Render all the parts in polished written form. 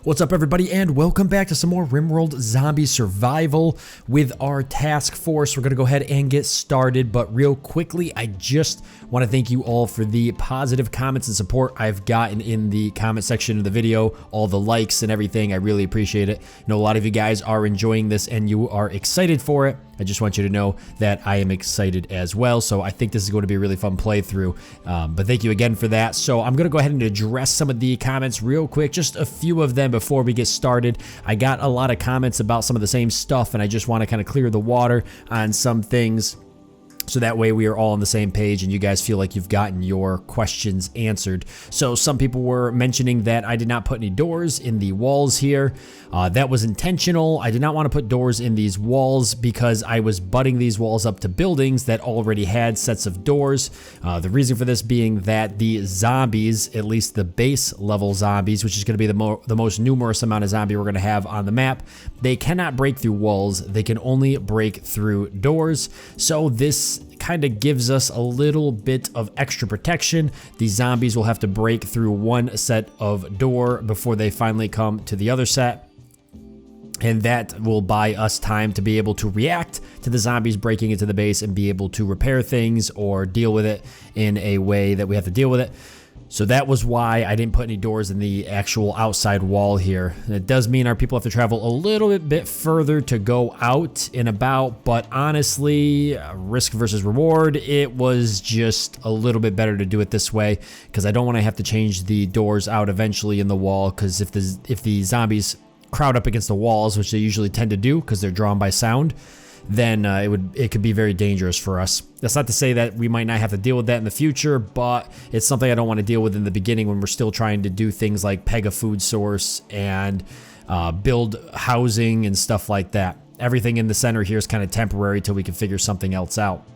What's up, everybody, and welcome back to some more Rimworld Zombie Survival with our task force. We're going to go ahead and get started, but real quickly, I just want to thank you all for the positive comments and support I've gotten in the comment section of the video, all the likes and everything. I really appreciate it. I know a lot of you guys are enjoying this and you are excited for it. I just want you to know that I am excited as well, so I think this is going to be a really fun playthrough, but thank you again for that. So I'm going to go ahead and address some of the comments real quick, just a few of them before we get started. I got a lot of comments about some of the same stuff, and I just want to kind of clear the water on some things, so that way we are all on the same page and you guys feel like you've gotten your questions answered. So some people were mentioning that I did not put any doors in the walls here. That was intentional. I did not want to put doors in these walls because I was butting these walls up to buildings that already had sets of doors. The reason for this being that the zombies, at least the base level zombies, which is going to be the most numerous amount of zombie we're going to have on the map, they cannot break through walls. They can only break through doors. So this kind of gives us a little bit of extra protection. These zombies will have to break through one set of door before they finally come to the other set. And that will buy us time to be able to react to the zombies breaking into the base and be able to repair things or deal with it in a way that we have to deal with it. So that was why I didn't put any doors in the actual outside wall here. It does mean our people have to travel a little bit further to go out and about, but honestly, risk versus reward, it was just a little bit better to do it this way because I don't want to have to change the doors out eventually in the wall, because if the zombies crowd up against the walls, which they usually tend to do because they're drawn by sound, then it could be very dangerous for us. That's not to say that we might not have to deal with that in the future, but it's something I don't want to deal with in the beginning when we're still trying to do things like peg a food source and build housing and stuff like that. Everything in the center here is kind of temporary till we can figure something else out.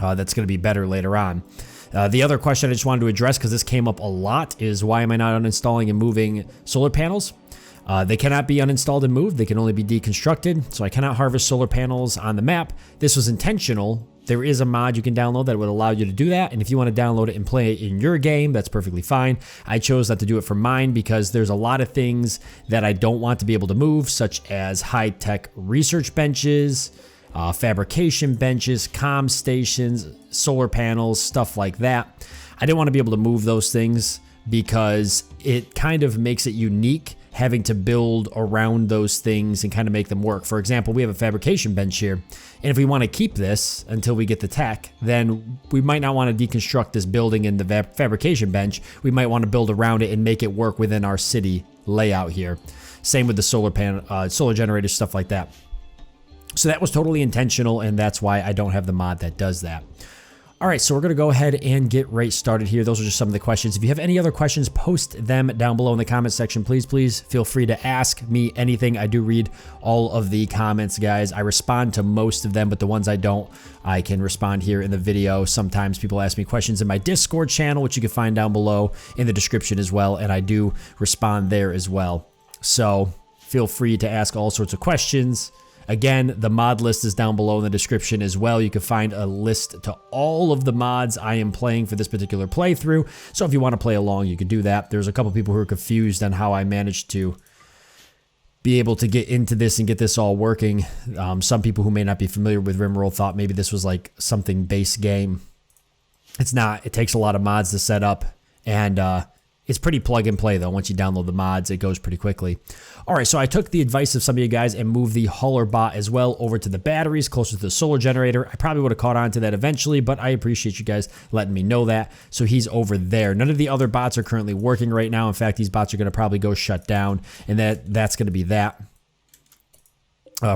That's going to be better later on. The other question I just wanted to address, because this came up a lot, is why am I not uninstalling and moving solar panels? They cannot be uninstalled and moved. They can only be deconstructed, so I cannot harvest solar panels on the map. This was intentional. There is a mod you can download that would allow you to do that, and if you want to download it and play it in your game, that's perfectly fine. I chose not to do it for mine because there's a lot of things that I don't want to be able to move, such as high-tech research benches, fabrication benches, comm stations, solar panels, stuff like that. I didn't want to be able to move those things because it kind of makes it unique having to build around those things and kind of make them work. For example, we have a fabrication bench here, and if we want to keep this until we get the tech, then we might not want to deconstruct this building in the fabrication bench. We might want to build around it and make it work within our city layout here. Same with the solar panel, solar generators, stuff like that. So that was totally intentional, and that's why I don't have the mod that does that. All right, so we're gonna go ahead and get right started here. Those are just some of the questions. If you have any other questions, post them down below in the comment section. Please feel free to ask me anything. I do read all of the comments, guys. I respond to most of them, but the ones I don't, I can respond here in the video. Sometimes people ask me questions in my Discord channel, which you can find down below in the description as well, and I do respond there as well. So feel free to ask all sorts of questions. Again, the mod list is down below in the description as well. You can find a list to all of the mods I am playing for this particular playthrough. So if you want to play along, you can do that. There's a couple people who are confused on how I managed to be able to get into this and get this all working. Some people who may not be familiar with Rimworld thought maybe this was like something base game. It's not. It takes a lot of mods to set up, and it's pretty plug and play though. Once you download the mods, it goes pretty quickly. All right, so I took the advice of some of you guys and moved the hauler bot as well over to the batteries closer to the solar generator. I probably would have caught on to that eventually, but I appreciate you guys letting me know that. So he's over there. None of the other bots are currently working right now. In fact, these bots are going to probably go shut down, and that's going to be that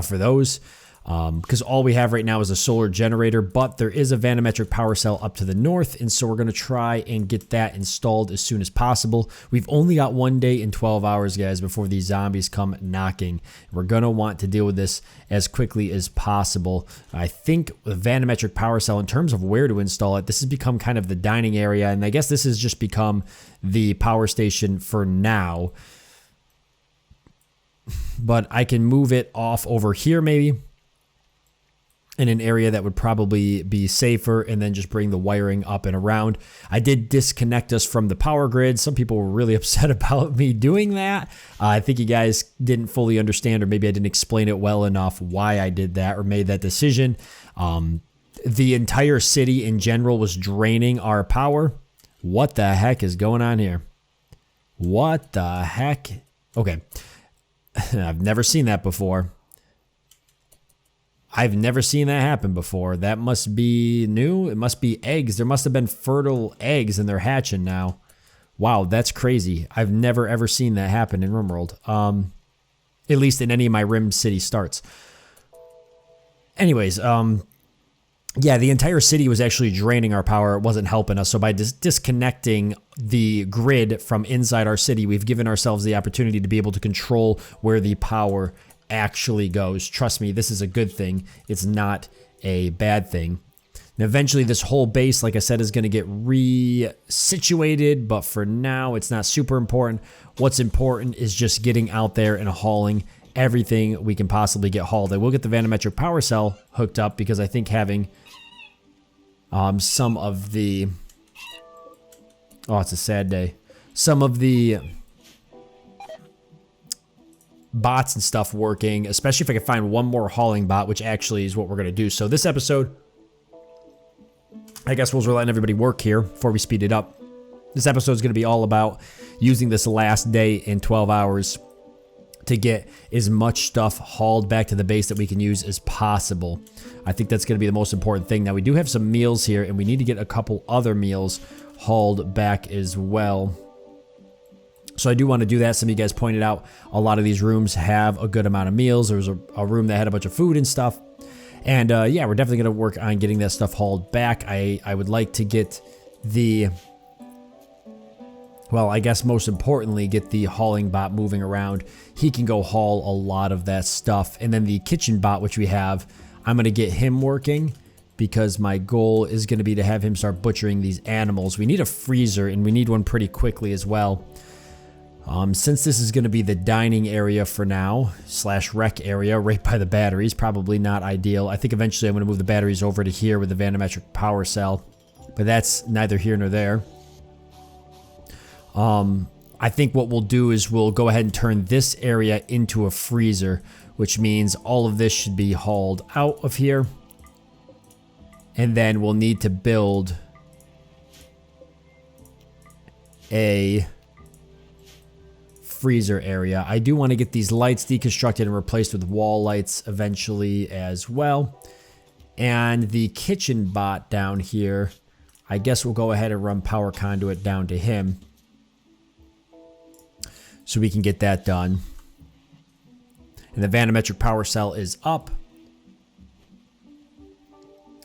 for those. Because all we have right now is a solar generator, but there is a vanometric power cell up to the north, and so we're going to try and get that installed as soon as possible. We've only got 1 day and 12 hours, guys, before these zombies come knocking. We're going to want to deal with this as quickly as possible. I think the vanometric power cell, in terms of where to install it, this has become kind of the dining area, and I guess this has just become the power station for now. But I can move it off over here maybe. in an area that would probably be safer, and then just bring the wiring up and around. I did disconnect us from the power grid. Some people were really upset about me doing that. I think you guys didn't fully understand, or maybe I didn't explain it well enough why I did that or made that decision. The entire city in general was draining our power. What the heck is going on here? What the heck? Okay. I've never seen that before. I've never seen that happen before. That must be new. It must be eggs. There must have been fertile eggs and they're hatching now. Wow, that's crazy. I've never ever seen that happen in Rimworld. At least in any of my Rim City starts. Anyways, yeah, the entire city was actually draining our power. It wasn't helping us. So by disconnecting the grid from inside our city, we've given ourselves the opportunity to be able to control where the power actually goes. Trust me, this is a good thing. It's not a bad thing. And eventually this whole base, like I said, is going to get re-situated, but for now it's not super important. What's important is just getting out there and hauling everything we can possibly get hauled. I will get the vanometric power cell hooked up because I think having some of the, oh, it's a sad day, some of the bots and stuff working, especially if I can find one more hauling bot, which actually is what we're going to do. So this episode, I guess we're letting everybody work here before we speed it up. This episode is going to be all about using this last day in 12 hours to get as much stuff hauled back to the base that we can use as possible. I think that's going to be the most important thing. Now, we do have some meals here, and we need to get a couple other meals hauled back as well. So I do want to do that. Some of you guys pointed out a lot of these rooms have a good amount of meals. There was a room that had a bunch of food and stuff. And yeah, we're definitely going to work on getting that stuff hauled back. I would like to get the, well, I guess most importantly, get the hauling bot moving around. He can go haul a lot of that stuff. And then the kitchen bot, which we have, I'm going to get him working because my goal is going to be to have him start butchering these animals. We need a freezer, and we need one pretty quickly as well. Since this is going to be the dining area for now, / rec area right by the batteries, probably not ideal. I think eventually I'm going to move the batteries over to here with the vanometric power cell, but that's neither here nor there. I think what we'll do is we'll go ahead and turn this area into a freezer, which means all of this should be hauled out of here. And then we'll need to build a freezer area. I do want to get these lights deconstructed and replaced with wall lights eventually as well. And the kitchen bot down here, I guess we'll go ahead and run power conduit down to him so we can get that done. And the vanometric power cell is up.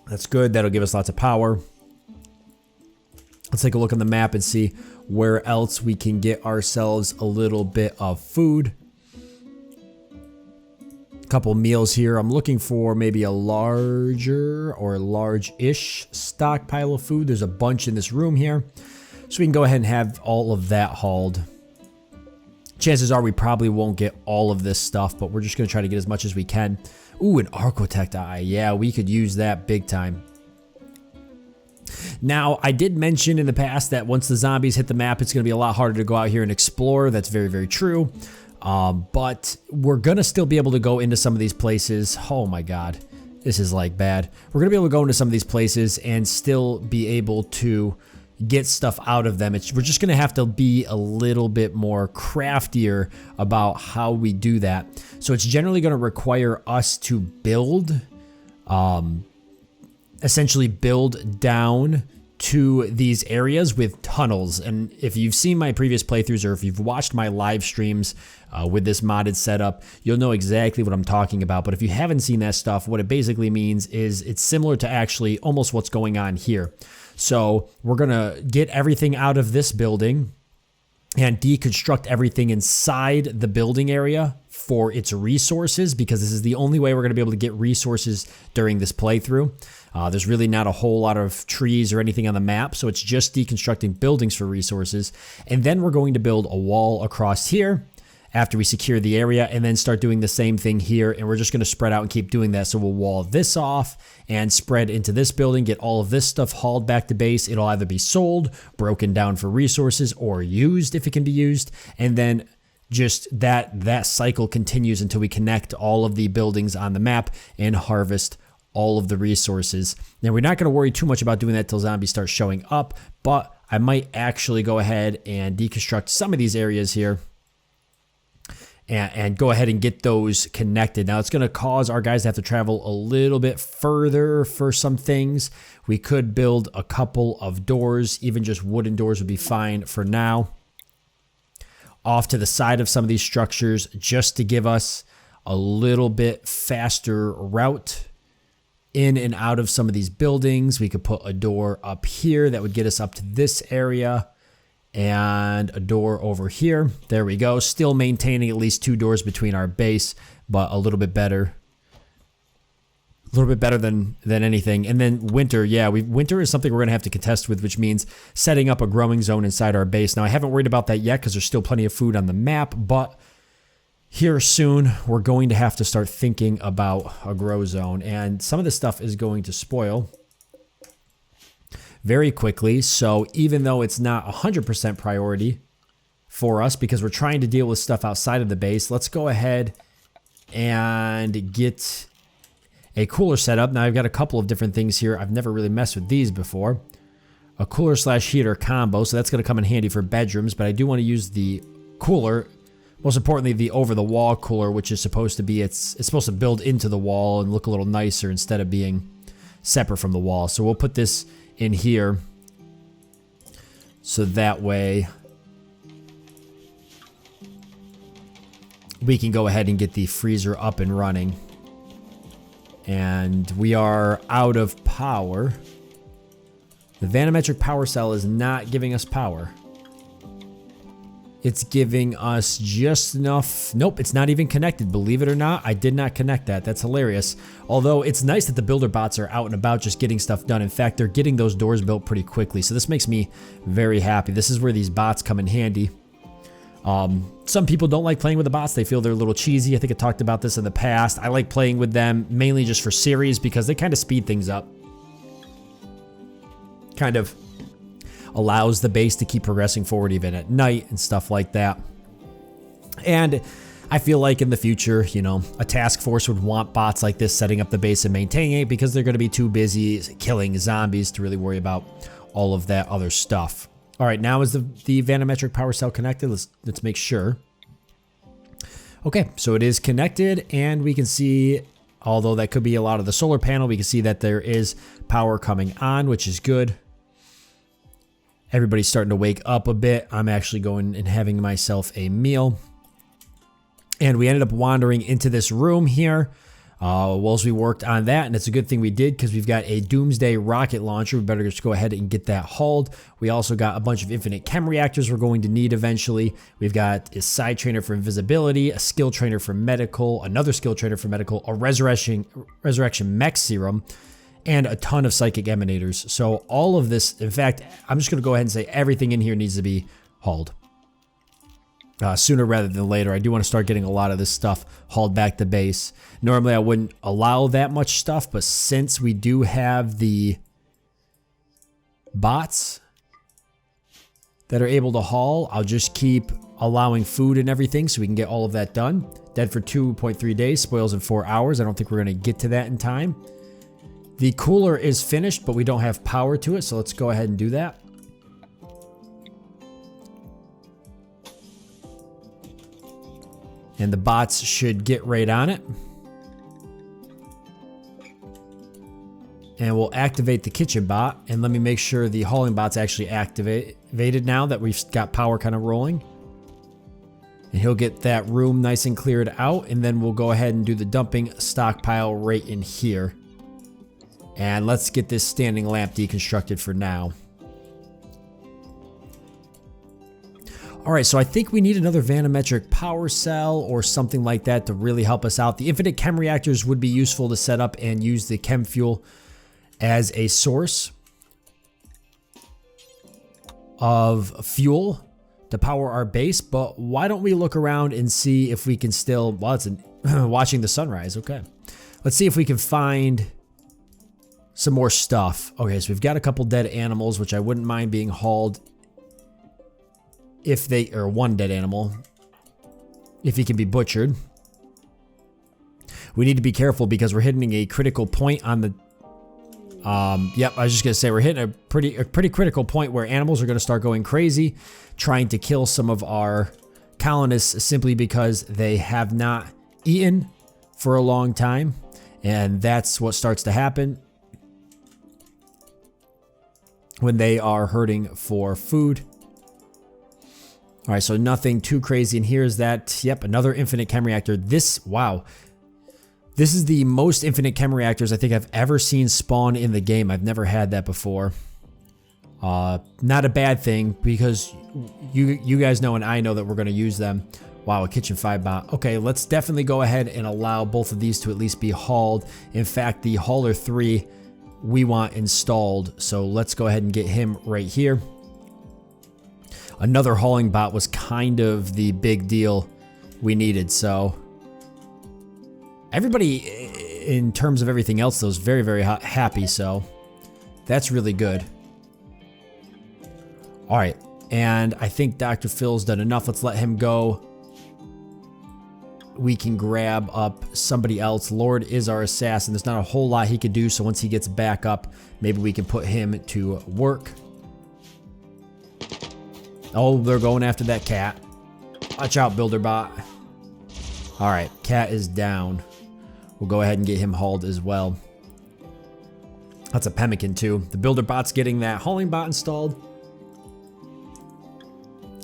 That's good. That'll give us lots of power. Let's take a look on the map and see where else we can get ourselves a little bit of food. A couple meals here. I'm looking for maybe a larger or large-ish stockpile of food. There's a bunch in this room here. So we can go ahead and have all of that hauled. Chances are we probably won't get all of this stuff, but we're just going to try to get as much as we can. Ooh, an architect eye. Yeah, we could use that big time. Now, I did mention in the past that once the zombies hit the map, it's going to be a lot harder to go out here and explore. That's very, very true. But we're going to still be able to go into some of these places. Oh my God, this is like bad. We're going to be able to go into some of these places and still be able to get stuff out of them. We're just going to have to be a little bit more craftier about how we do that. So it's generally going to require us to build, essentially build down to these areas with tunnels. And if you've seen my previous playthroughs or if you've watched my live streams with this modded setup, you'll know exactly what I'm talking about. But if you haven't seen that stuff, what it basically means is it's similar to actually almost what's going on here. So we're going to get everything out of this building and deconstruct everything inside the building area for its resources, because this is the only way we're going to be able to get resources during this playthrough. There's really not a whole lot of trees or anything on the map, so it's just deconstructing buildings for resources. And then we're going to build a wall across here, after we secure the area, and then start doing the same thing here. And we're just going to spread out and keep doing that. So we'll wall this off and spread into this building, get all of this stuff hauled back to base. It'll either be sold, broken down for resources, or used if it can be used. And then just that cycle continues until we connect all of the buildings on the map and harvest all of the resources. Now, we're not going to worry too much about doing that till zombies start showing up, but I might actually go ahead and deconstruct some of these areas here and go ahead and get those connected. Now, it's going to cause our guys to have to travel a little bit further for some things. We could build a couple of doors. Even just wooden doors would be fine for now, off to the side of some of these structures, just to give us a little bit faster route in and out of some of these buildings. We could put a door up here that would get us up to this area, and a door over here. There we go. Still maintaining at least 2 doors between our base, but a little bit better. A little bit better than anything. And then winter, yeah, winter is something we're going to have to contest with, which means setting up a growing zone inside our base. Now, I haven't worried about that yet because there's still plenty of food on the map, but here soon, we're going to have to start thinking about a grow zone. And some of this stuff is going to spoil very quickly. So even though it's not 100% priority for us because we're trying to deal with stuff outside of the base, let's go ahead and get a cooler set up. Now, I've got a couple of different things here. I've never really messed with these before. A cooler / heater combo. So that's going to come in handy for bedrooms, but I do want to use the cooler. Most importantly, the over-the-wall cooler, which is supposed to be, it's supposed to build into the wall and look a little nicer instead of being separate from the wall. So we'll put this in here, so that way we can go ahead and get the freezer up and running. And we are out of power. The vanometric power cell is not giving us power. It's giving us just enough. Nope, it's not even connected. Believe it or not, I did not connect that. That's hilarious. Although it's nice that the builder bots are out and about just getting stuff done. In fact, they're getting those doors built pretty quickly. So this makes me very happy. This is where these bots come in handy. Some people don't like playing with the bots. They feel they're a little cheesy. I think I talked about this in the past. I like playing with them mainly just for series because they kind of speed things up. Kind of allows the base to keep progressing forward even at night and stuff like that. And I feel like in the future, you know, a task force would want bots like this setting up the base and maintaining it because they're going to be too busy killing zombies to really worry about all of that other stuff. All right, now is the vanometric power cell connected? Let's make sure. Okay, so it is connected, and we can see, although that could be a lot of the solar panel, we can see that there is power coming on, which is good. Everybody's starting to wake up a bit. I'm actually going and having myself a meal. And we ended up wandering into this room here whilst we worked on that. And it's a good thing we did because we've got a Doomsday rocket launcher. We better just go ahead and get that hauled. We also got a bunch of infinite chem reactors we're going to need eventually. We've got a side trainer for invisibility, a skill trainer for medical, another skill trainer for medical, a resurrection mech serum, and a ton of psychic emanators. So all of this, in fact, I'm just going to go ahead and say everything in here needs to be hauled. Sooner rather than later. I do want to start getting a lot of this stuff hauled back to base. Normally I wouldn't allow that much stuff, but since we do have the bots that are able to haul, I'll just keep allowing food and everything so we can get all of that done. Dead for 2.3 days, spoils in 4 hours. I don't think we're going to get to that in time. The cooler is finished, but we don't have power to it, so let's go ahead and do that. And the bots should get right on it. And we'll activate the kitchen bot, and let me make sure the hauling bot's actually activated now that we've got power kind of rolling. And he'll get that room nice and cleared out, and then we'll go ahead and do the dumping stockpile right in here. And let's get this standing lamp deconstructed for now. All right, so I think we need another vanometric power cell or something like that to really help us out. The infinite chem reactors would be useful to set up and use the chem fuel as a source of fuel to power our base, but why don't we look around and see if we can still, well, it's watching the sunrise. Okay. Let's see if we can find some more stuff. Okay, so we've got a couple dead animals, which I wouldn't mind being hauled if they, or one dead animal, if he can be butchered. We need to be careful because we're hitting a critical point on the, yep, I was just gonna say we're hitting a pretty critical point where animals are gonna start going crazy, trying to kill some of our colonists simply because they have not eaten for a long time, and that's what starts to happen when they are hurting for food. All right, so nothing too crazy, and here's that, yep, another infinite chem reactor. This, wow. This is the most infinite chem reactors I think I've ever seen spawn in the game. I've never had that before. Not a bad thing because you guys know and I know that we're going to use them. Wow, a kitchen 5 bot. Okay, let's definitely go ahead and allow both of these to at least be hauled. In fact, the hauler 3 we want installed. So let's go ahead and get him right here. Another hauling bot was kind of the big deal we needed, so everybody, in terms of everything else, though, is very, very happy, so that's really good. All right, and I think Dr. Phil's done enough. Let's let him go. We can grab up somebody else. Lord is our assassin. There's not a whole lot he could do, so once he gets back up, maybe we can put him to work. Oh, they're going after that cat. Watch out, Builderbot. All right, cat is down. We'll go ahead and get him hauled as well. That's a pemmican too. The builder bot's getting that hauling bot installed.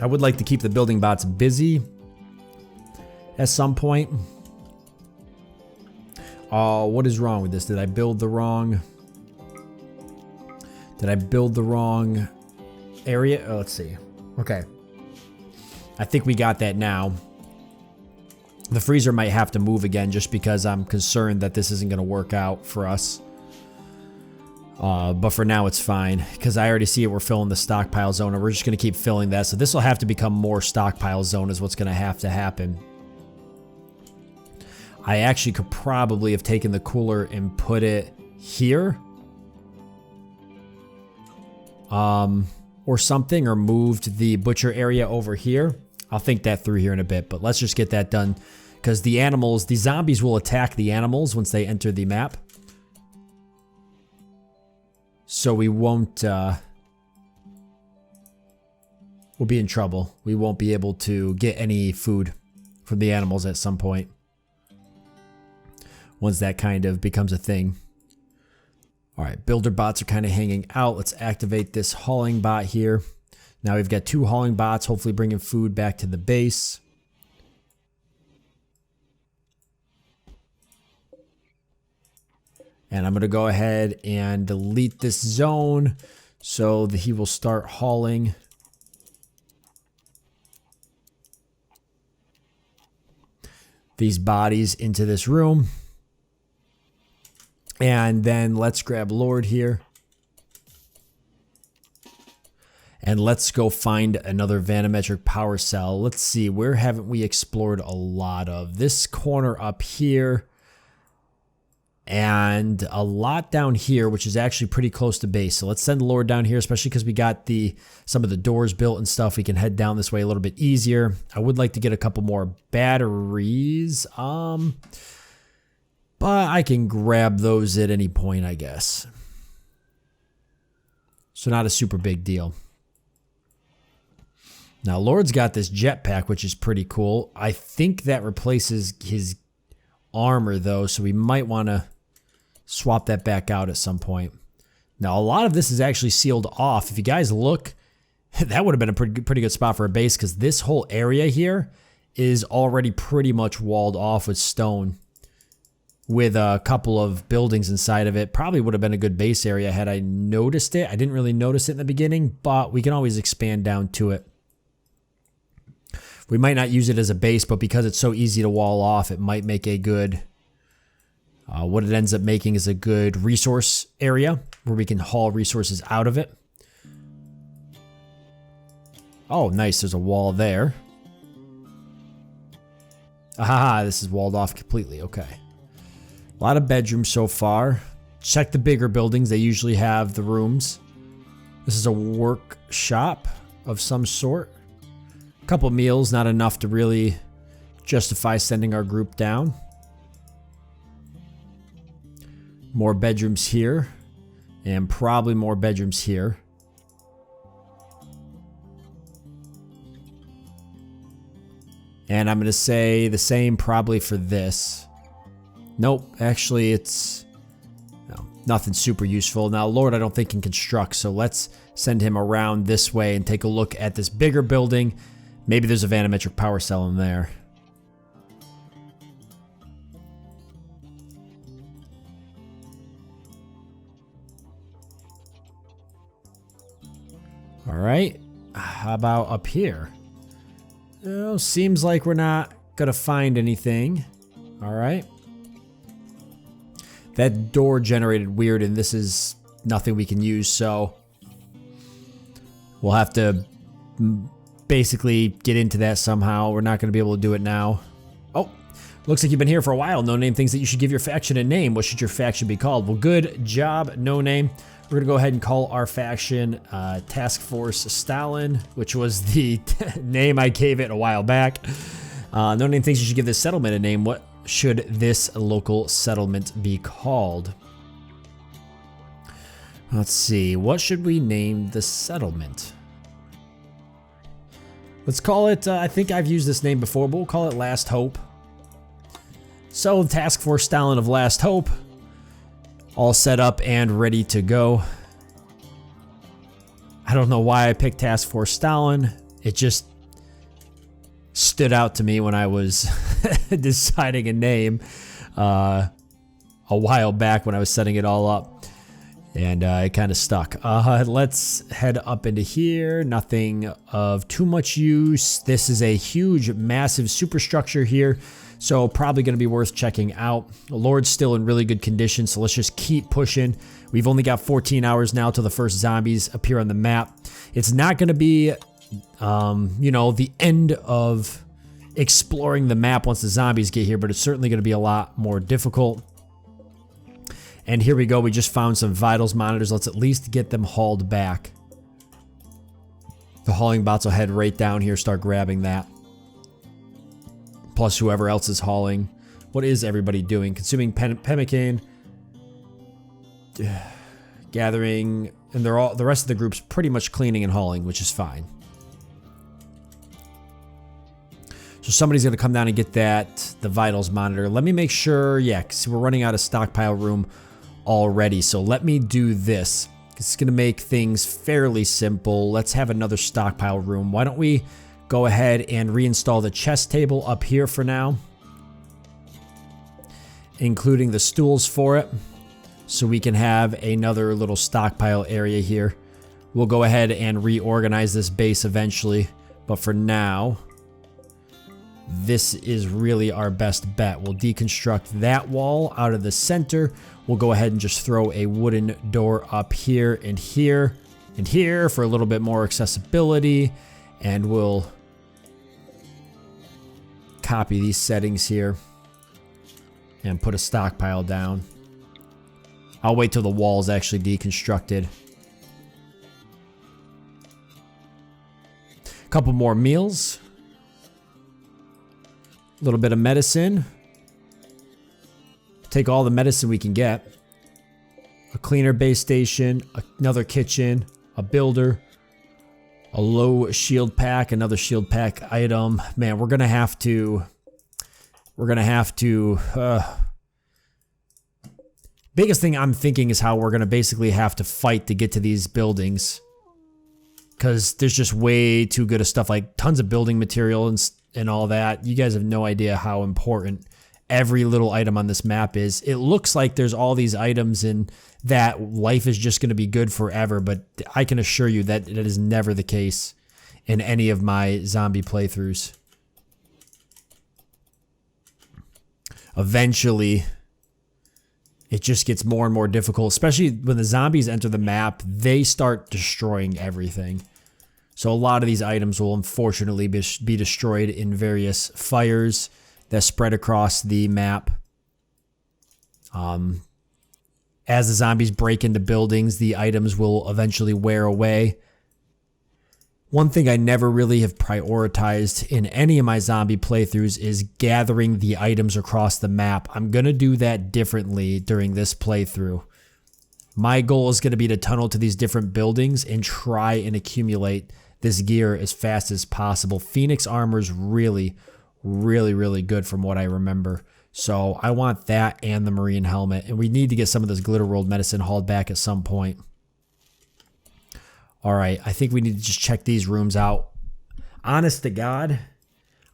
I would like to keep the building bots busy at some point. What is wrong with this? Did I build the wrong area? Oh, let's see. Okay. I think we got that now. The freezer might have to move again just because I'm concerned that this isn't going to work out for us. But for now it's fine because I already see it. We're filling the stockpile zone and we're just going to keep filling that. So this will have to become more stockpile zone is what's going to happen. I actually could probably have taken the cooler and put it here. Or something, or moved the butcher area over here. I'll think that through here in a bit, but let's just get that done because the animals, the zombies will attack the animals once they enter the map. So we won't, we'll be in trouble. We won't be able to get any food from the animals at some point once that kind of becomes a thing. All right, builder bots are kind of hanging out. Let's activate this hauling bot here. Now we've got 2 hauling bots, hopefully bringing food back to the base. And I'm going to go ahead and delete this zone so that he will start hauling. These bodies into this room. And then let's grab Lord here. And let's go find another vanometric power cell. Let's see, where haven't we explored a lot of? This corner up here. And a lot down here, which is actually pretty close to base. So let's send Lord down here, especially because we got some of the doors built and stuff. We can head down this way a little bit easier. I would like to get a couple more batteries. But I can grab those at any point, I guess. So not a super big deal. Now, Lord's got this jetpack, which is pretty cool. I think that replaces his armor, though, so we might want to swap that back out at some point. Now, a lot of this is actually sealed off. If you guys look, that would have been a pretty good spot for a base, because this whole area here is already pretty much walled off with stone, with a couple of buildings inside of it. Probably would have been a good base area had I noticed it. I didn't really notice it in the beginning, but we can always expand down to it. We might not use it as a base, but because it's so easy to wall off, it might make a good, what it ends up making is a good resource area where we can haul resources out of it. Oh, nice. There's a wall there. Aha, this is walled off completely. Okay. A lot of bedrooms so far. Check the bigger buildings. They usually have the rooms. This is a workshop of some sort. A couple meals, not enough to really justify sending our group down. More bedrooms here. And probably more bedrooms here. And I'm going to say the same probably for this. Nope, actually it's nothing super useful. Now, Lord, I don't think can construct, so let's send him around this way and take a look at this bigger building. Maybe there's a vanometric power cell in there. All right, how about up here? Oh, seems like we're not gonna find anything. All right. That door generated weird, and this is nothing we can use, so we'll have to basically get into that somehow. We're not gonna be able to do it now. Oh, looks like you've been here for a while. No Name thinks that you should give your faction a name. What should your faction be called? Well, good job, No Name. We're gonna go ahead and call our faction Task Force Stalin, which was the name I gave it a while back. No Name thinks you should give this settlement a name. What should this local settlement be called? Let's see. What should we name the settlement? Let's call it, I think I've used this name before, but we'll call it Last Hope. So, Task Force Stalin of Last Hope. All set up and ready to go. I don't know why I picked Task Force Stalin. It just stood out to me when I was deciding a name a while back when I was setting it all up. And it kind of stuck. Let's head up into here. Nothing of too much use. This is a huge, massive superstructure here. So probably going to be worth checking out. The Lord's still in really good condition, so let's just keep pushing. We've only got 14 hours now till the first zombies appear on the map. It's not going to be, you know, the end of exploring the map once the zombies get here, but it's certainly going to be a lot more difficult. And here we go. We just found some vitals monitors. Let's at least get them hauled back. The hauling bots will head right down here, start grabbing that. Plus whoever else is hauling. What is everybody doing? Consuming pemmican. Gathering. And they're all, the rest of the group's pretty much cleaning and hauling, which is fine. So somebody's going to come down and get the vitals monitor. Let me make sure, yeah, because we're running out of stockpile room already. So let me do this. It's going to make things fairly simple. Let's have another stockpile room. Why don't we go ahead and reinstall the chest table up here for now, including the stools for it, so we can have another little stockpile area here. We'll go ahead and reorganize this base eventually, but for now, this is really our best bet. We'll deconstruct that wall out of the center. We'll go ahead and just throw a wooden door up here and here and here for a little bit more accessibility, and we'll copy these settings here and put a stockpile down. I'll wait till the wall's actually deconstructed. A couple more meals. A little bit of medicine. Take all the medicine we can get. A cleaner base station, another kitchen, a builder, a low shield pack, another shield pack item. Man, we're gonna have to. Biggest thing I'm thinking is how we're gonna basically have to fight to get to these buildings, because there's just way too good of stuff, like tons of building material and all that. You guys have no idea how important every little item on this map is. It looks like there's all these items and that life is just going to be good forever, but I can assure you that that is never the case in any of my zombie playthroughs. Eventually, it just gets more and more difficult, especially when the zombies enter the map. They start destroying everything. So a lot of these items will unfortunately be destroyed in various fires that spread across the map. As the zombies break into buildings, the items will eventually wear away. One thing I never really have prioritized in any of my zombie playthroughs is gathering the items across the map. I'm going to do that differently during this playthrough. My goal is going to be to tunnel to these different buildings and try and accumulate this gear as fast as possible. Phoenix armor is really good from what I remember. So I want that and the marine helmet. And we need to get some of this glitter world medicine hauled back at some point. All right, I think we need to just check these rooms out. Honest to God,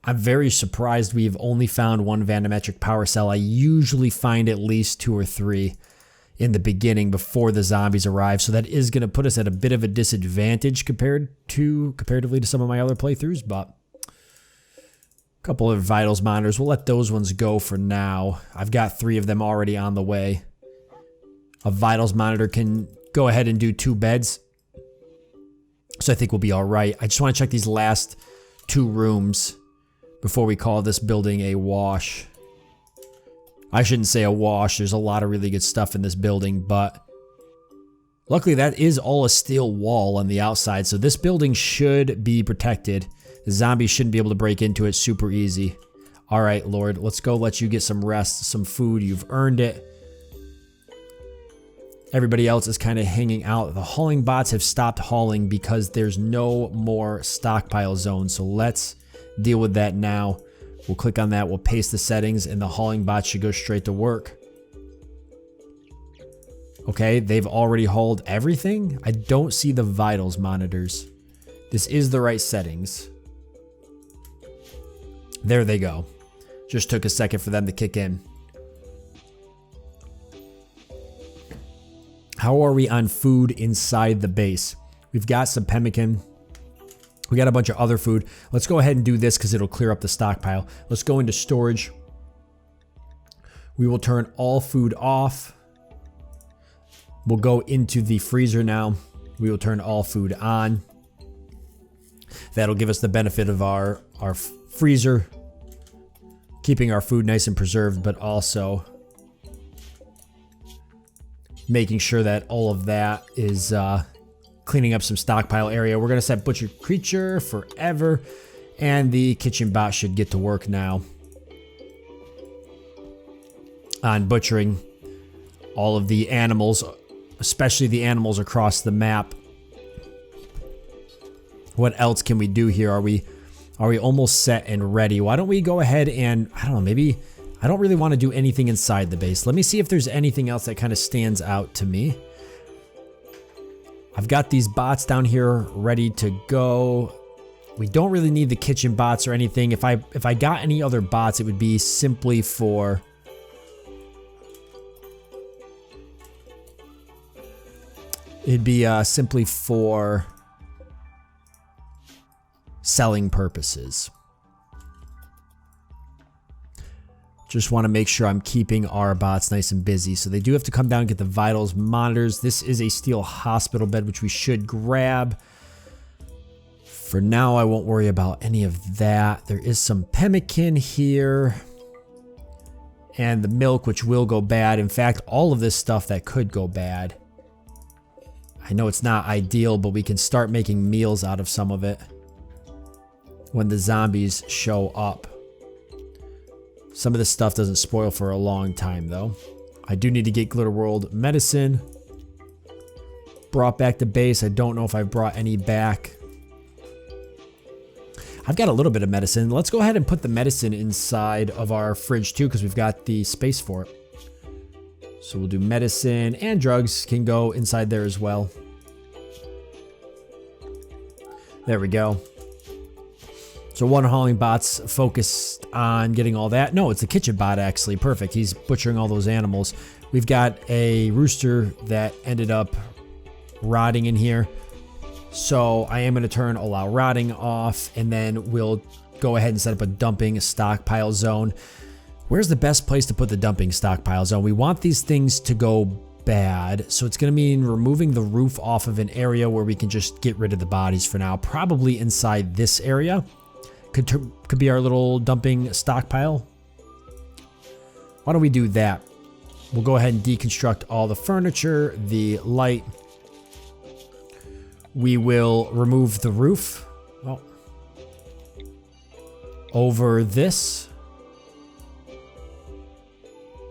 I'm very surprised we've only found one vandometric power cell. I usually find at least 2 or 3 in the beginning before the zombies arrive. So that is going to put us at a bit of a disadvantage comparatively to some of my other playthroughs, but a couple of vitals monitors. We'll let those ones go for now. I've got 3 of them already on the way. A vitals monitor can go ahead and do 2 beds. So I think we'll be all right. I just want to check these last 2 rooms before we call this building a wash. I shouldn't say a wash. There's a lot of really good stuff in this building, but luckily that is all a steel wall on the outside. So this building should be protected. The zombies shouldn't be able to break into it super easy. All right, Lord, let's go let you get some rest, some food. You've earned it. Everybody else is kind of hanging out. The hauling bots have stopped hauling because there's no more stockpile zone. So let's deal with that now. We'll click on that. We'll paste the settings and the hauling bot should go straight to work. Okay, they've already hauled everything. I don't see the vitals monitors. This is the right settings. There they go. Just took a second for them to kick in. How are we on food inside the base? We've got some pemmican. We got a bunch of other food. Let's go ahead and do this because it'll clear up the stockpile. Let's go into storage. We will turn all food off. We'll go into the freezer now. We will turn all food on. That'll give us the benefit of our freezer, keeping our food nice and preserved, but also making sure that all of that is cleaning up some stockpile area. We're going to set butcher creature forever, and the kitchen bot should get to work now on butchering all of the animals, especially the animals across the map. What else can we do here? Are we almost set and ready? Why don't we go ahead and, I don't know, maybe I don't really want to do anything inside the base. Let me see if there's anything else that kind of stands out to me. I've got these bots down here ready to go. We don't really need the kitchen bots or anything. If I got any other bots, it would be simply for selling purposes. Just want to make sure I'm keeping our bots nice and busy. So they do have to come down and get the vitals monitors. This is a steel hospital bed, which we should grab. For now, I won't worry about any of that. There is some pemmican here. And the milk, which will go bad. In fact, all of this stuff that could go bad. I know it's not ideal, but we can start making meals out of some of it when the zombies show up. Some of this stuff doesn't spoil for a long time, though. I do need to get Glitter World medicine brought back to base. I don't know if I've brought any back. I've got a little bit of medicine. Let's go ahead and put the medicine inside of our fridge, too, because we've got the space for it. So we'll do medicine, and drugs can go inside there as well. There we go. So one hauling bot's focused on getting all that. No, it's the kitchen bot, actually. Perfect. He's butchering all those animals. We've got a rooster that ended up rotting in here. So I am going to turn allow rotting off, and then we'll go ahead and set up a dumping stockpile zone. Where's the best place to put the dumping stockpile zone? We want these things to go bad. So it's going to mean removing the roof off of an area where we can just get rid of the bodies for now. Probably inside this area. Could be our little dumping stockpile. Why don't we do that? We'll go ahead and deconstruct all the furniture, the light. We will remove the roof. Well, over this.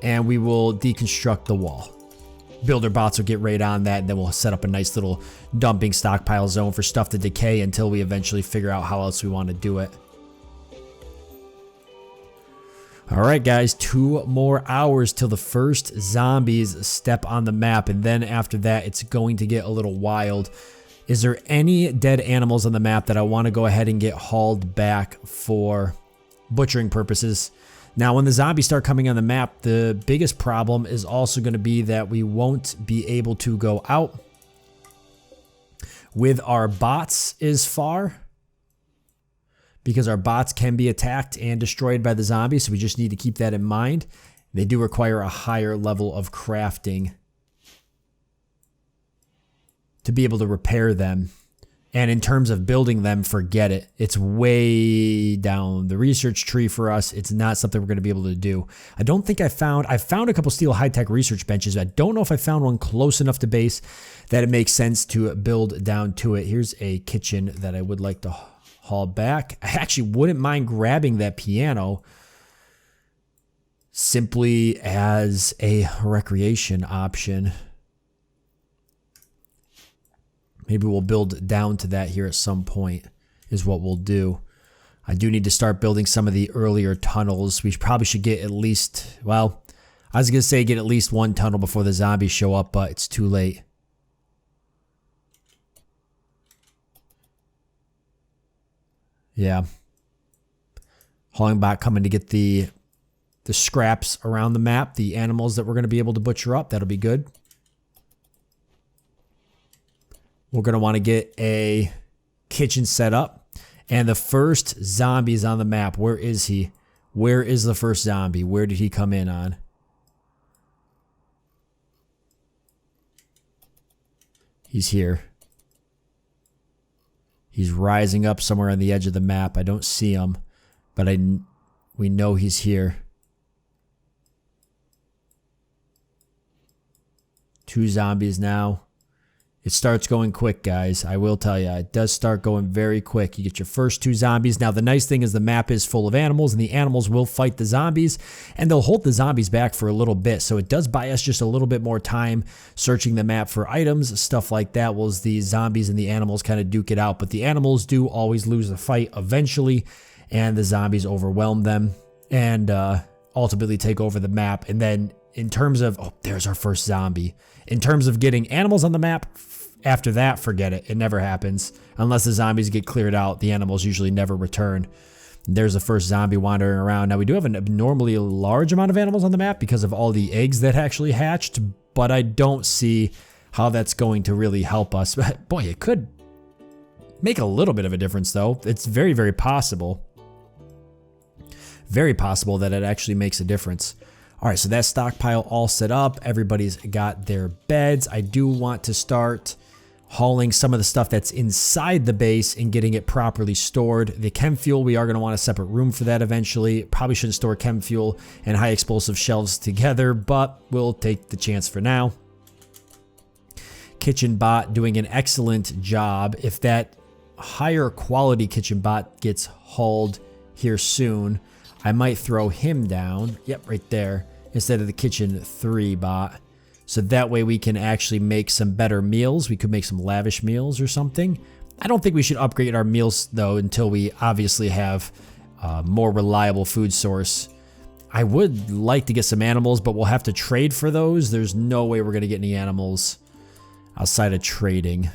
And we will deconstruct the wall. Builder bots will get right on that, and then we'll set up a nice little dumping stockpile zone for stuff to decay until we eventually figure out how else we want to do it. Alright guys, 2 more hours till the first zombies step on the map, and then after that it's going to get a little wild. Is there any dead animals on the map that I want to go ahead and get hauled back for butchering purposes? Now when the zombies start coming on the map, the biggest problem is also going to be that we won't be able to go out with our bots as far, because our bots can be attacked and destroyed by the zombies, so we just need to keep that in mind. They do require a higher level of crafting to be able to repair them. And in terms of building them, forget it. It's way down the research tree for us. It's not something we're going to be able to do. I don't think I found a couple steel high-tech research benches. I don't know if I found one close enough to base that it makes sense to build down to it. Here's a kitchen that I would like to haul back. I actually wouldn't mind grabbing that piano simply as a recreation option. Maybe we'll build down to that here at some point is what we'll do. I do need to start building some of the earlier tunnels. We probably should get at least, well, I was going to say get at least 1 tunnel before the zombies show up, but it's too late. Yeah. Hauling bot coming to get the scraps around the map, the animals that we're going to be able to butcher up. That'll be good. We're going to want to get a kitchen set up. And the first zombie is on the map. Where is he? Where is the first zombie? Where did he come in on? He's here. He's rising up somewhere on the edge of the map. I don't see him, but we know he's here. 2 zombies now. It starts going quick, guys. I will tell you, it does start going very quick. You get your first 2 zombies. Now, the nice thing is the map is full of animals, and the animals will fight the zombies, and they'll hold the zombies back for a little bit. So it does buy us just a little bit more time searching the map for items, stuff like that, while the zombies and the animals kind of duke it out. But the animals do always lose the fight eventually, and the zombies overwhelm them and ultimately take over the map. And then in terms of, oh, there's our first zombie. In terms of getting animals on the map, after that, forget it. It never happens. Unless the zombies get cleared out, the animals usually never return. There's the first zombie wandering around. Now, we do have an abnormally large amount of animals on the map because of all the eggs that actually hatched, but I don't see how that's going to really help us. Boy, it could make a little bit of a difference, though. It's very, very possible. Very possible that it actually makes a difference. All right, so that stockpile all set up. Everybody's got their beds. I do want to start hauling some of the stuff that's inside the base and getting it properly stored. The chem fuel, we are going to want a separate room for that eventually. Probably shouldn't store chem fuel and high explosive shelves together, but we'll take the chance for now. Kitchen bot doing an excellent job. If that higher quality kitchen bot gets hauled here soon, I might throw him down. Yep, right there. Instead of the kitchen 3 bot. So that way we can actually make some better meals. We could make some lavish meals or something. I don't think we should upgrade our meals though until we obviously have a more reliable food source. I would like to get some animals, but we'll have to trade for those. There's no way we're going to get any animals outside of trading.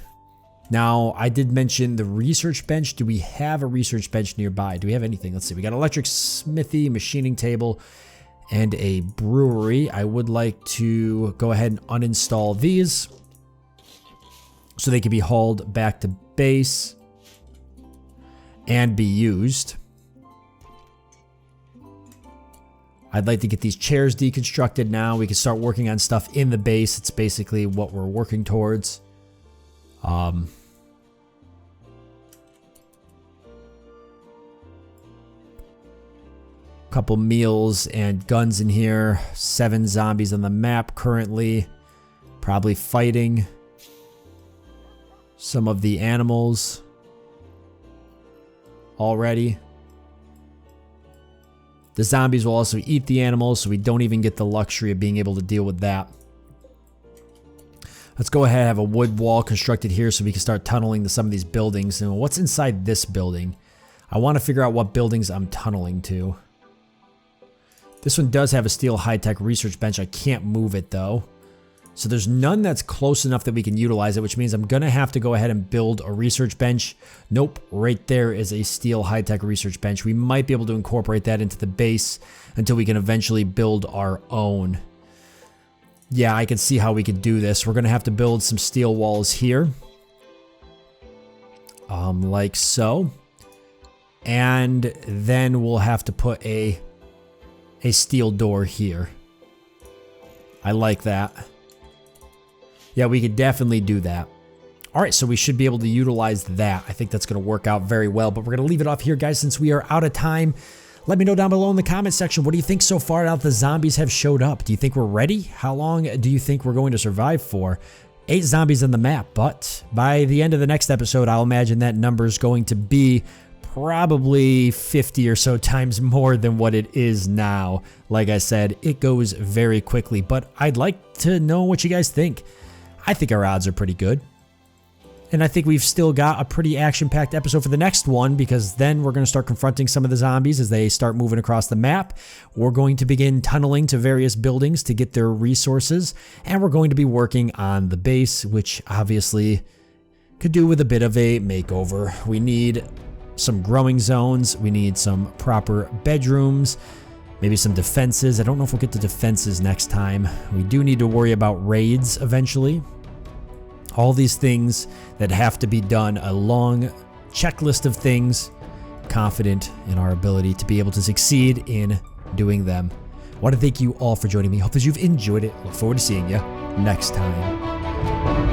Now, I did mention the research bench. Do we have a research bench nearby? Do we have anything? Let's see. We got electric smithy, machining table, and a brewery. I would like to go ahead and uninstall these so they can be hauled back to base and be used. I'd like to get these chairs deconstructed now. We can start working on stuff in the base. It's basically what we're working towards. Couple meals and guns in here. 7 zombies on the map currently. Probably fighting some of the animals already. The zombies will also eat the animals, so we don't even get the luxury of being able to deal with that. Let's go ahead and have a wood wall constructed here so we can start tunneling to some of these buildings. And what's inside this building? I want to figure out what buildings I'm tunneling to. This one does have a steel high-tech research bench. I can't move it though. So there's none that's close enough that we can utilize it, which means I'm going to have to go ahead and build a research bench. Nope, right there is a steel high-tech research bench. We might be able to incorporate that into the base until we can eventually build our own. Yeah, I can see how we could do this. We're going to have to build some steel walls here. Like so. And then we'll have to put a steel door here. I like that. Yeah, we could definitely do that. All right, so we should be able to utilize that. I think that's going to work out very well, but we're going to leave it off here, guys, since we are out of time. Let me know down below in the comment section, what do you think so far now that the zombies have showed up? Do you think we're ready? How long do you think we're going to survive for? 8 zombies on the map, but by the end of the next episode, I'll imagine that number is going to be probably 50 or so times more than what it is now. Like I said, it goes very quickly, but I'd like to know what you guys think. I think our odds are pretty good. And I think we've still got a pretty action-packed episode for the next one, because then we're going to start confronting some of the zombies as they start moving across the map. We're going to begin tunneling to various buildings to get their resources, and we're going to be working on the base, which obviously could do with a bit of a makeover. We need some growing zones, we need some proper bedrooms, maybe some defenses. I don't know if we'll get to defenses next time. We do need to worry about raids eventually. All these things that have to be done, a long checklist of things, confident in our ability to be able to succeed in doing them. I want to thank you all for joining me. Hope that you've enjoyed it. Look forward to seeing you next time.